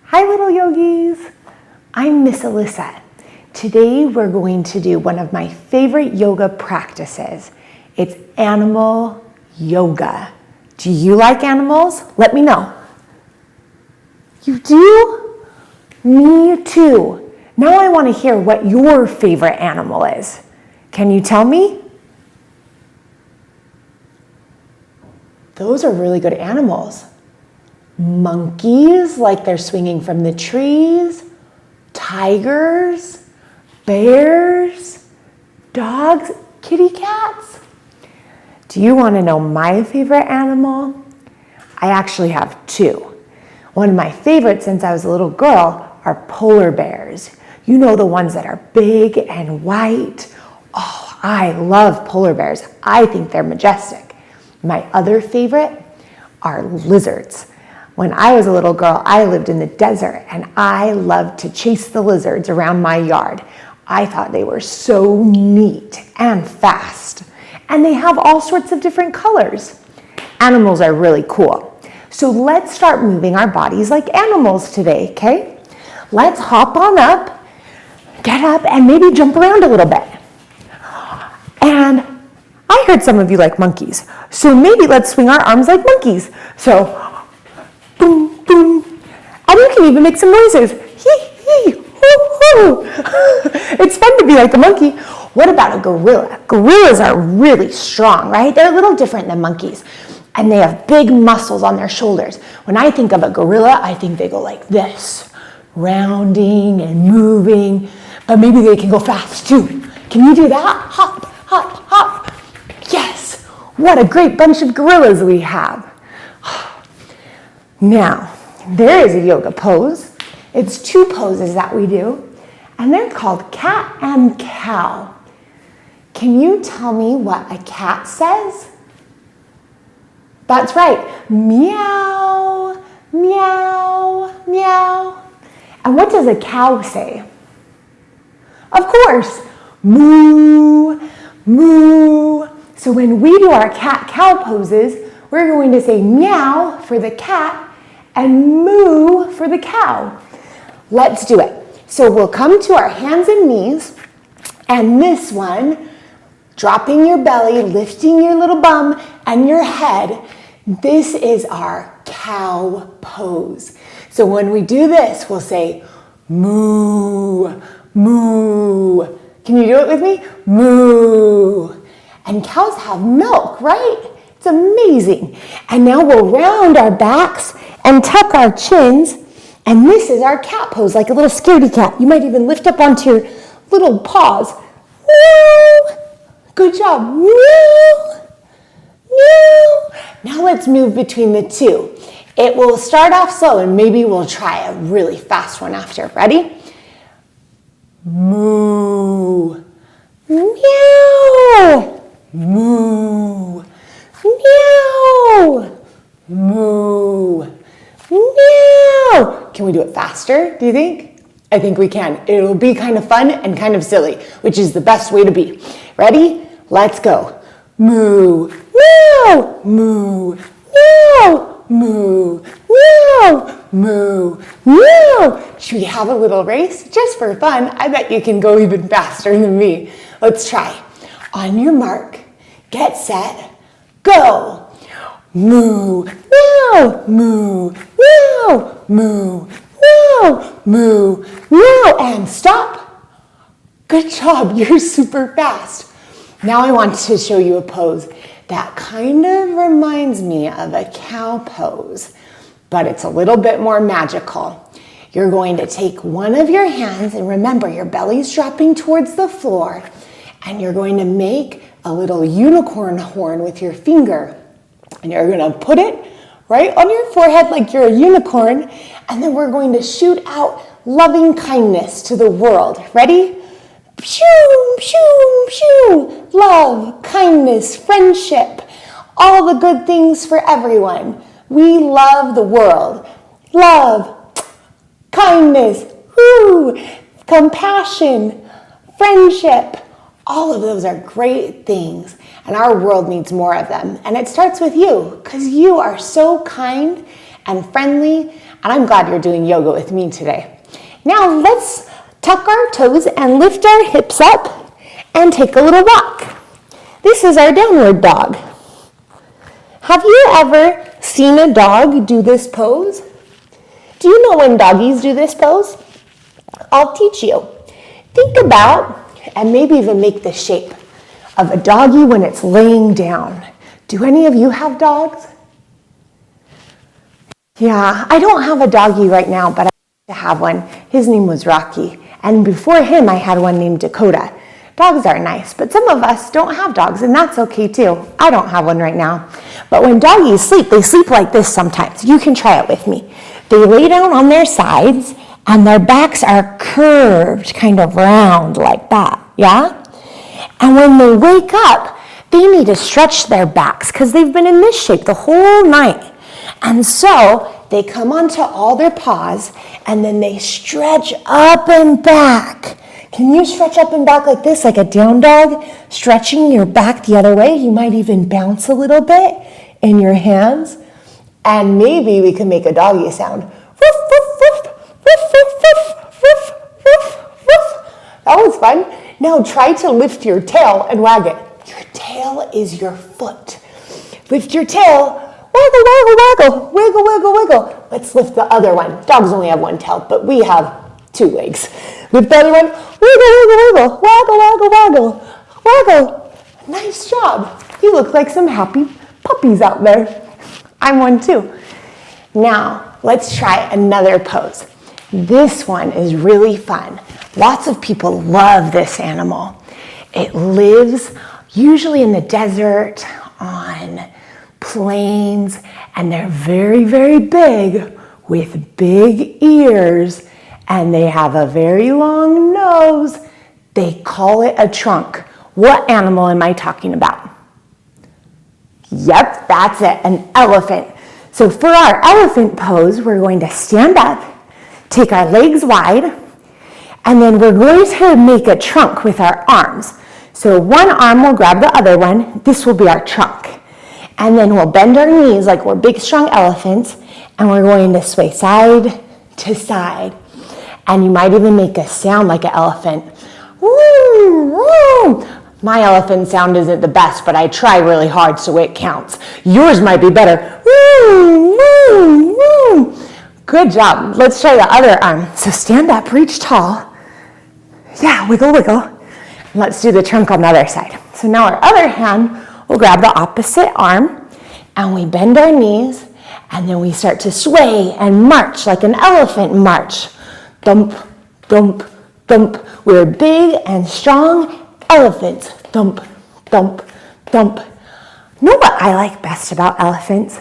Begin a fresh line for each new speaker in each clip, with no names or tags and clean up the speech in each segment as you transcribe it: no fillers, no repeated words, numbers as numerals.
Hi little yogis, I'm Miss Alissa. Today we're going to do one of my favorite yoga practices. It's animal yoga. Do you like animals? Let me know. You do? Me too. Now I want to hear what your favorite animal is. Can you tell me? Those are really good animals. Monkeys, like they're swinging from the trees, tigers, bears, dogs, kitty cats. Do you want to know my favorite animal? I actually have two. One of my favorites since I was a little girl are polar bears. You know, the ones that are big and white. Oh, I love polar bears. I think they're majestic. My other favorite are lizards. When I was a little girl, I lived in the desert and I loved to chase the lizards around my yard. I thought they were so neat and fast. And they have all sorts of different colors. Animals are really cool. So let's start moving our bodies like animals today, okay? Let's hop on up, get up, and maybe jump around a little bit. And I heard some of you like monkeys. So maybe let's swing our arms like monkeys. So, boom, boom. And you can even make some noises. Hee, hee, hoo, hoo. It's fun to be like a monkey. What about a gorilla? Gorillas are really strong, right? They're a little different than monkeys. And they have big muscles on their shoulders. When I think of a gorilla, I think they go like this, rounding and moving. But maybe they can go fast too. Can you do that? Hop, hop, hop. Yes, what a great bunch of gorillas we have. Now, there is a yoga pose. It's two poses that we do, and they're called cat and cow. Can you tell me what a cat says? That's right, meow, meow, meow. And what does a cow say? Of course, moo, moo. So when we do our cat-cow poses, we're going to say meow for the cat and moo for the cow. Let's do it. So we'll come to our hands and knees, and this one, dropping your belly, lifting your little bum and your head. This is our cow pose. So when we do this, we'll say moo, moo. Can you do it with me? Moo. And cows have milk, right? It's amazing. And now we'll round our backs and tuck our chins. And this is our cat pose, like a little scaredy cat. You might even lift up onto your little paws. Woo! Good job. Woo! Woo! Now let's move between the two. It will start off slow and maybe we'll try a really fast one after. Ready? Moo. Meow. Moo. Meow. Moo. Meow. Can we do it faster, do you think? I think we can. It'll be kind of fun and kind of silly, which is the best way to be. Ready? Let's go. Moo. Meow. Moo. Meow. Moo. Meow. Moo. Meow. Should we have a little race? Just for fun. I bet you can go even faster than me. Let's try. On your mark, get set, go. Moo, meow, moo, meow, moo, meow, moo, meow, and stop. Good job, you're super fast. Now I want to show you a pose that kind of reminds me of a cow pose, but it's a little bit more magical. You're going to take one of your hands, and remember your belly's dropping towards the floor, and you're going to make a little unicorn horn with your finger. And you're going to put it right on your forehead like you're a unicorn. And then we're going to shoot out loving kindness to the world. Ready? Pew, pew, pew. Love, kindness, friendship, all the good things for everyone. We love the world. Love, kindness, woo, compassion, friendship. All of those are great things, and our world needs more of them. And it starts with you, because you are so kind and friendly and I'm glad you're doing yoga with me today. Now let's tuck our toes and lift our hips up and take a little walk. This is our downward dog. Have you ever seen a dog do this pose? Do you know when doggies do this pose? I'll teach you. Think about, and maybe even make the shape of a doggy when it's laying down. Do any of you have dogs? Yeah, I don't have a doggy right now, but I used to have one. His name was Rocky. And before him, I had one named Dakota. Dogs are nice, but some of us don't have dogs, and that's okay too. I don't have one right now. But when doggies sleep, they sleep like this sometimes. You can try it with me. They lay down on their sides, and their backs are curved, kind of round like that, yeah? And when they wake up, they need to stretch their backs because they've been in this shape the whole night. And so they come onto all their paws, and then they stretch up and back. Can you stretch up and back like this, like a down dog? Stretching your back the other way. You might even bounce a little bit in your hands. And maybe we can make a doggy sound. Woof, woof, woof, woof, woof, woof, woof, woof, woof. That was fun. Now try to lift your tail and wag it. Your tail is your foot. Lift your tail. Waggle, waggle, waggle. Wiggle, wiggle, wiggle. Let's lift the other one. Dogs only have one tail, but we have 2 legs. Lift the other one. Wiggle, wiggle, wiggle. Waggle, waggle, waggle. Waggle. Nice job. You look like some happy puppies out there. I'm one too. Now, let's try another pose. This one is really fun. Lots of people love this animal. It lives usually in the desert, on plains, and they're very, very big with big ears, and they have a very long nose. They call it a trunk. What animal am I talking about? Yep, that's it, an elephant. So for our elephant pose, we're going to stand up, take our legs wide, and then we're going to make a trunk with our arms. So one arm will grab the other one. This will be our trunk. And then we'll bend our knees like we're big, strong elephants, and we're going to sway side to side. And you might even make a sound like an elephant. Woo, woo. My elephant sound isn't the best, but I try really hard so it counts. Yours might be better. Woo, woo, woo. Good job. Let's try the other arm. So stand up, reach tall. Yeah, wiggle, wiggle. Let's do the trunk on the other side. So now our other hand will grab the opposite arm, and we bend our knees, and then we start to sway and march like an elephant march. Thump, thump, thump. We're big and strong elephants. Thump, thump, thump. Know what I like best about elephants?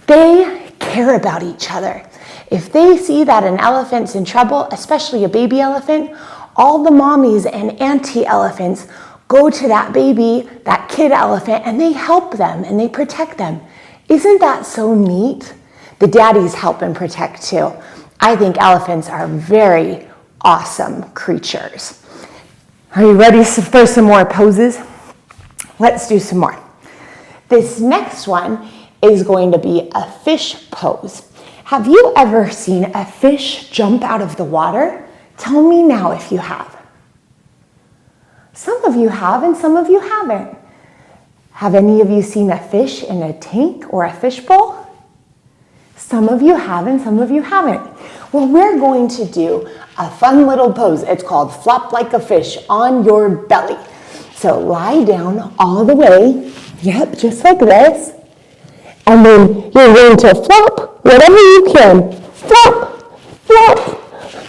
They care about each other. If they see that an elephant's in trouble, especially a baby elephant, all the mommies and auntie elephants go to that baby, that kid elephant, and they help them and they protect them. Isn't that so neat? The daddies help and protect too. I think elephants are very awesome creatures. Are you ready for some more poses? Let's do some more. This next one is going to be a fish pose. Have you ever seen a fish jump out of the water? Tell me now if you have. Some of you have and some of you haven't. Have any of you seen a fish in a tank or a fish bowl? Some of you have and some of you haven't. Well, we're going to do a fun little pose. It's called flop like a fish on your belly. So lie down all the way. Yep, just like this. And then you're going to flop whatever you can. Flop, flop,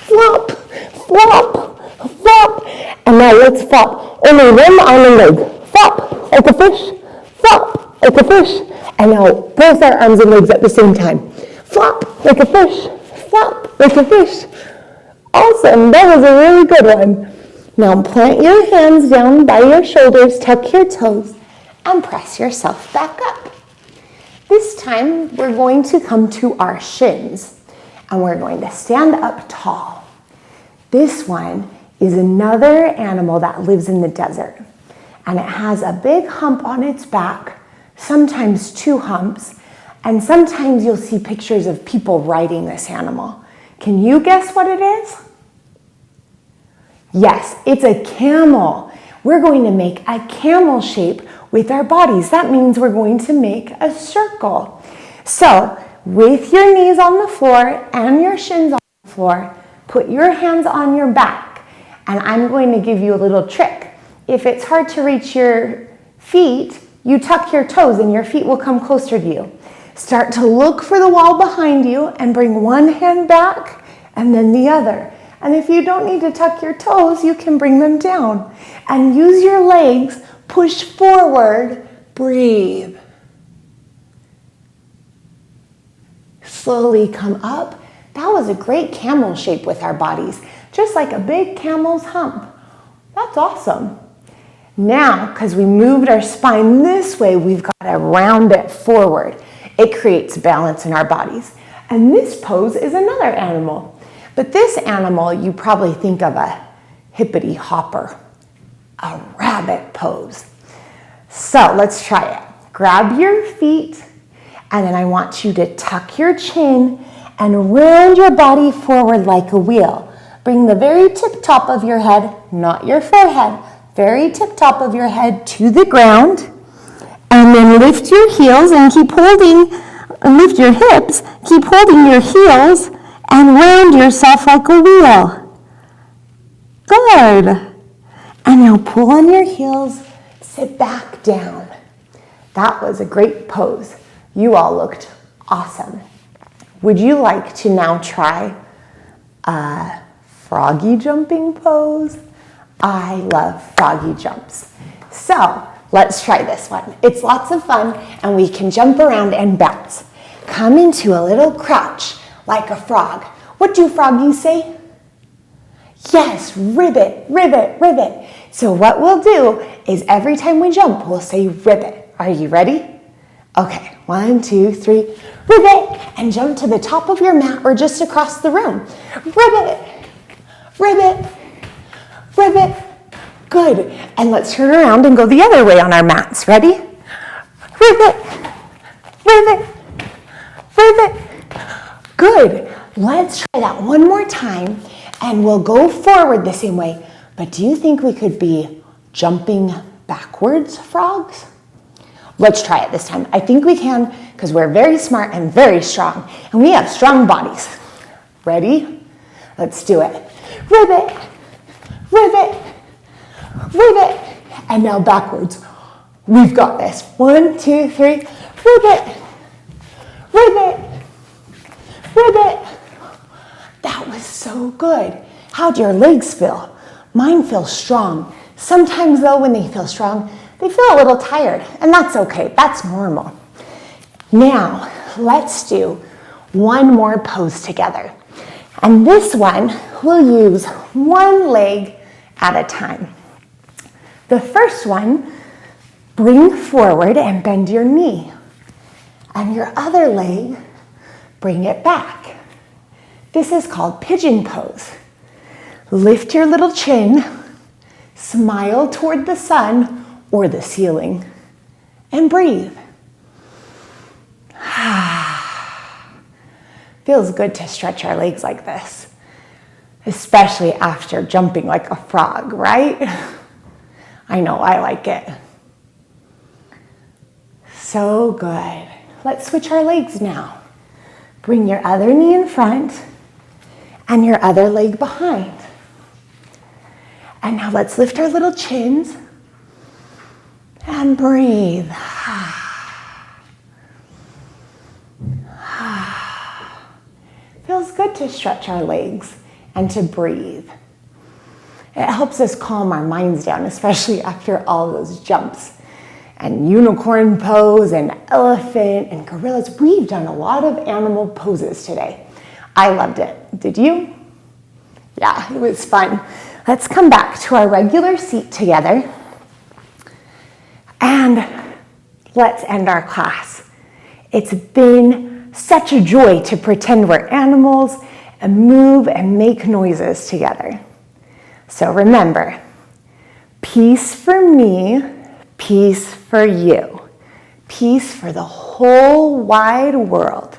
flop, flop, flop. And now let's flop. Only one arm and leg. Flop like a fish. Flop like a fish. And now both our arms and legs at the same time. Flop like a fish. Flop like a fish. Awesome. That was a really good one. Now plant your hands down by your shoulders, tuck your toes, and press yourself back up. This time we're going to come to our shins, and we're going to stand up tall. This one is another animal that lives in the desert, and it has a big hump on its back, sometimes 2 humps, And sometimes you'll see pictures of people riding this animal. Can you guess what it is? Yes, it's a camel. We're going to make a camel shape with our bodies. That means we're going to make a circle. So, with your knees on the floor and your shins on the floor, put your hands on your back. And I'm going to give you a little trick. If it's hard to reach your feet, you tuck your toes and your feet will come closer to you. Start to look for the wall behind you and bring one hand back and then the other. And if you don't need to tuck your toes, you can bring them down. And use your legs, push forward, breathe. Slowly come up. That was a great camel shape with our bodies, just like a big camel's hump. That's awesome. Now, because we moved our spine this way, we've got to round it forward. It creates balance in our bodies. And this pose is another animal. But this animal, you probably think of a hippity hopper, a rabbit pose. So let's try it. Grab your feet, and then I want you to tuck your chin and round your body forward like a wheel. Bring the very tip top of your head, not your forehead, very tip top of your head to the ground. And then lift your heels and keep holding, lift your hips, keep holding your heels and round yourself like a wheel. Good. And now pull on your heels, sit back down. That was a great pose. You all looked awesome. Would you like to now try a froggy jumping pose? I love froggy jumps. So let's try this one. It's lots of fun and we can jump around and bounce. Come into a little crouch like a frog. What do froggies say? Yes, ribbit, ribbit, ribbit. So what we'll do is every time we jump, we'll say ribbit. Are you ready? Okay, 1, 2, 3, ribbit, and jump to the top of your mat or just across the room. Ribbit, ribbit, ribbit. Good. And let's turn around and go the other way on our mats. Ready? Ribbit, ribbit, ribbit. Good. Let's try that one more time and we'll go forward the same way. But do you think we could be jumping backwards frogs? Let's try it this time. I think we can because we're very smart and very strong and we have strong bodies. Ready? Let's do it. Ribbit, ribbit, ribbit. And now backwards. We've got this. 1, 2, 3. Ribbit, ribbit, ribbit. That was so good. How'd your legs feel? Mine feel strong. Sometimes though, when they feel strong, they feel a little tired, and that's okay. That's normal. Now, let's do one more pose together. And this one, we'll use one leg at a time. The first one, bring forward and bend your knee. And your other leg, bring it back. This is called pigeon pose. Lift your little chin, smile toward the sun or the ceiling, and breathe. Feels good to stretch our legs like this, especially after jumping like a frog, right? I know, I like it. So good. Let's switch our legs now. Bring your other knee in front and your other leg behind. And now let's lift our little chins and breathe. Feels good to stretch our legs and to breathe. It helps us calm our minds down, especially after all those jumps and unicorn pose and elephant and gorillas. We've done a lot of animal poses today. I loved it. Did you? Yeah, it was fun. Let's come back to our regular seat together and let's end our class. It's been such a joy to pretend we're animals and move and make noises together. So remember, peace for me, peace for you. peace for the whole wide world,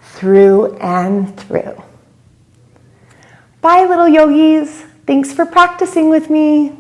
through and through. Bye, little yogis. Thanks for practicing with me.